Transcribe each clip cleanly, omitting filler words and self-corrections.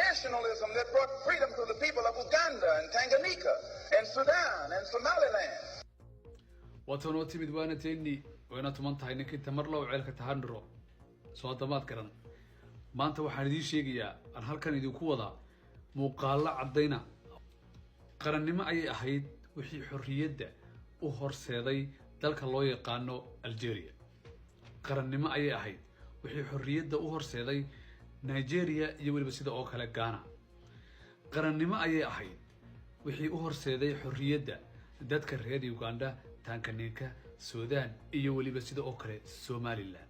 nationalism that brought freedom to the people of Uganda and Tanganyika and Sudan and Somaliland. وطنو تمد وانا تيني وانا تمنتهاي انك انت مرلو وعيلك تهانرو سو دماد كرن maanta waxaan idin sheegayaa aan halkan idinku wada muuqaalo cadayna qarannimo ay ahayd wixii xorriyadda u horseeday dalka loo yaqaano Algeria qarannimo ay ahayd wixii xorriyadda u horseeday Nigeria iyo waliba sida oo kale Ghana qarannimo ay ahayd wixii u horseeday xorriyadda dadka reer Uganda Tanganyika Sudan iyo waliba sida oo kale Somaliland.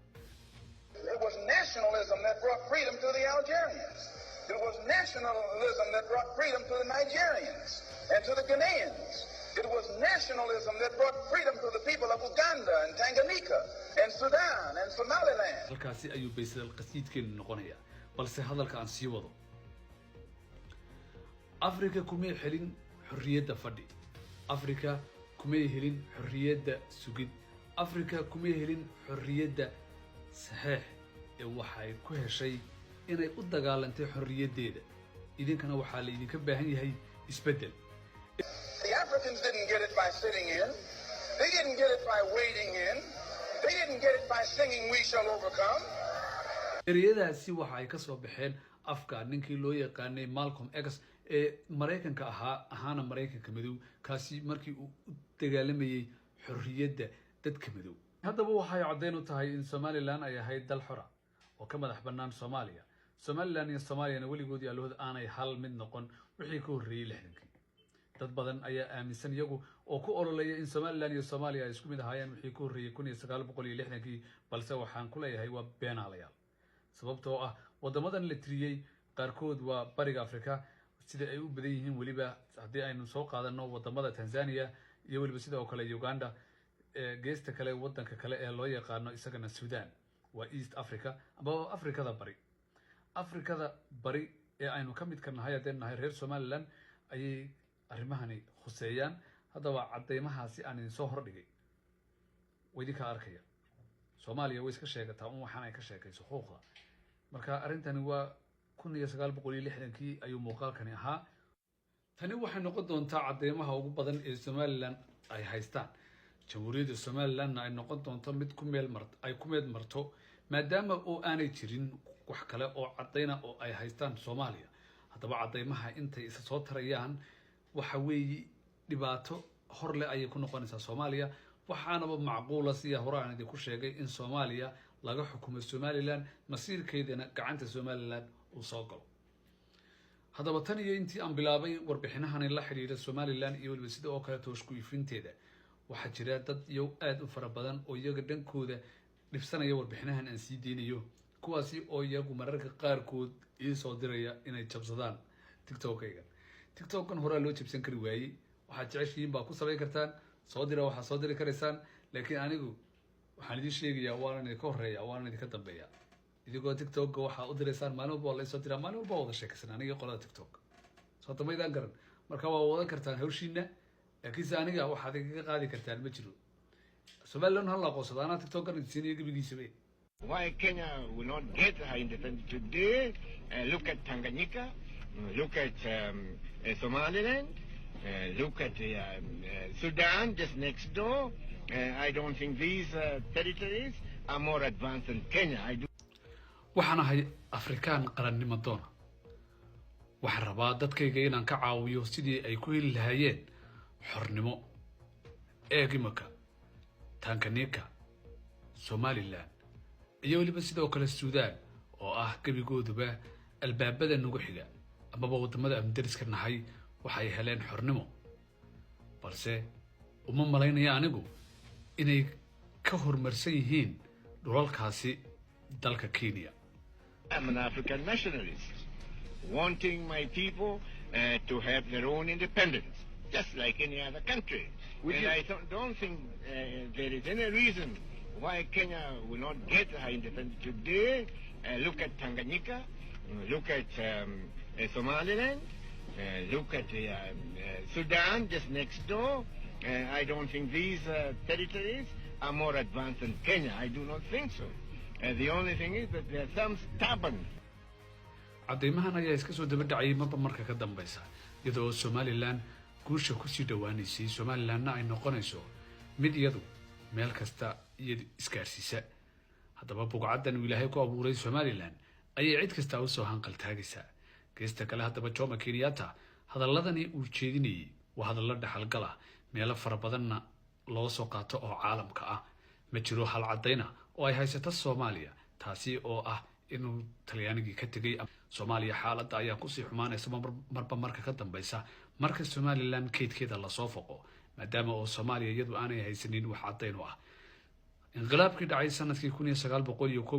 It was nationalism that brought freedom to the Algerians. It was nationalism that brought freedom to the Nigerians and to the Ghanaians. It was nationalism that brought freedom to the people of Uganda and Tanganyika and Sudan and Somaliland. halkaasi ayuu baysay qasiidkeen noqonaya balse hadalka aan sii wado Afrika kumay helin xorriyadda fadhi Afrika kumay helin xorriyadda sugid Afrika kumay helin xorriyadda saxiix ee waxay ku heshay inay u dagaalantay xorriyaddeeda idinkana waxa la idinka baahan yahay isbedel. The Africans didn't get it by sitting in. They didn't get it by waiting in. They didn't get it by singing we shall overcome. ereyadaasi waxa ay ka soo baxeen afka ninkii loo yaqaanay Malcolm X ee Mareykanka ahaana Mareykanka madow kaasi markii uu u dagaalamayay xorriyadda dadka madow. haddaba waxay cadeyn u tahay in Somaliland ay ahayd dal xor ah oo ka madax bannaan Soomaaliya. Somaliland iyo Soomaaliya weligood yaalooda aanay hal mid noqon wixii ka horreeyay 60kii. dad badan ayaa aaminsan iyagu oo ku ololeeya in Somaliland iyo Soomaaliya ay isku mid ahaayeen wixii ka horreeyay 1960kii balse waxaan ku leeyahay waa beenaalayaal. sababtoo ah wadamadan la tiriyay qaarkood waa bariga Afrika sida ay u badan yihiin waliba haddii aynu soo qaadano wadamada Tanzania iyo waliba sidoo kale Uganda geesta kale wadanka kale ee loo yaqaano isagana Sudan waa East Africa ama Afrikada bari ee aynu ka mid ka nahay hadeenahay reer Somaliland ayay arrimahani khuseeyaan haddaba cadeymahaasi aan idin soo hordhigay wadinka arkaya Soomaaliya way iska sheegataa waxaan ay ka sheekayso xuquuqda marka arintani waa 1960kii ayuu muuqaalkani ahaa tani waxay noqon doontaa cadeymaha ugu badan ee Somaliland ay haystaan jamhuuriyadda Somaliland ay noqon doonto mid ku meel marto maadaama oo aanay jirin wax kale oo cadeyna oo ay haystaan Soomaaliya haddaba cadeymaha intay isa soo tarayaan waxa weeye dhibaato horle ay ku noqonaysaa Soomaaliya waxaanaba macquula siya horaan idinku sheegay in Soomaaliya laga xukumo Somaliland masiirkeedana gacanta Somaliland uu soo galo haddaba tan iyo intii aan bilaabay warbixinahan la xiriira Somaliland iyo waliba sida oo kale toosku ifinteeda waxa jira dad iyo aad u fara badan oo iyaga dhankooda dhibsanaya warbixinahan aan sii deynayo kuwaasi oo iyagu mararka qaarkood ii soo diraya inay jabsadaan TikTok-kan hore loo jabsan kari waayay waxa jeceshiin baa ku sameyn kartaan soo dira waxa soo diri karaysaan laakiin anigu waxaan idin sheegayaa waan idin ka horeeyaa waan idin ka dambeeyaa idigoo TikTok waxa u diraysaan maalin walba la soo diraa maalin walba wada sheekaysan aniga qolada TikTok soo dameydaan garan marka waa wada kartaan hawshiina laakiin aniga waxaad iga qaadi kartaan ma jiro Somaliland hal qoosada ana TikTok-kan idin gabigiisa bay. Why Kenya will not get her independence today? Look at Tanganyika, look at Somaliland. Look at Sudan just next door. I don't think these territories are more advanced than Kenya. I do. waxaan ahay Afrikaan qarannimo doona waxaan rabaa dadkayga inaan ka caawiyo sidii ay ku heli lahaayeen xornimo eegimaka Tanganyika Somaliland iyo waliba sidoo kale Sudan oo ah gabigooduba albaabada nagu xiga ama wadamada aan dariska nahay waxay heleen xornimo balse uma malaynaya anigu inay ka hormarsan yihiin dhulalkaasi dalka Kenya. I'm an African nationalist, wanting my people to have their own independence, just like any other country. I don't think there is any reason why Kenya will not get her independence today. Look at Tanganyika, look at Somaliland. Look at Sudan just next door. I don't think these territories are more advanced than Kenya. I do not think so. The only thing is that there are some stubborn. cadeymahan ayaa iska soo daba dhacayay marka ka dambaysa iyadoo Somaliland guusha ku sii dhawaanaysay Somalilandna ay noqonayso mid iyadu meel kasta iyadu iskaarsiisa haddaba buqcadan Ilaahay ku abuuray Somaliland ayay cid kasta u soo hanqal taagaysa geesta kale haddaba Jomo Kenyatta hadaladani uu jeedinayay waa hadallo dhaxalgal ah meelo fara badanna loo soo qaato oo caalamka ah ma jiro hal cadeyna oo ay haysato Soomaaliya taasi oo ah inuu Talyaanigii ka tagay Soomaaliya xaaladda ayaa ku sii xumaanaysa marka ka dambaysa marka Somaliland keedkeeda la soo foqo maadaama oo Soomaaliya iyadu aanay haysanin wax cadeyn ah inqilaabkii dhacay sanadkii 1900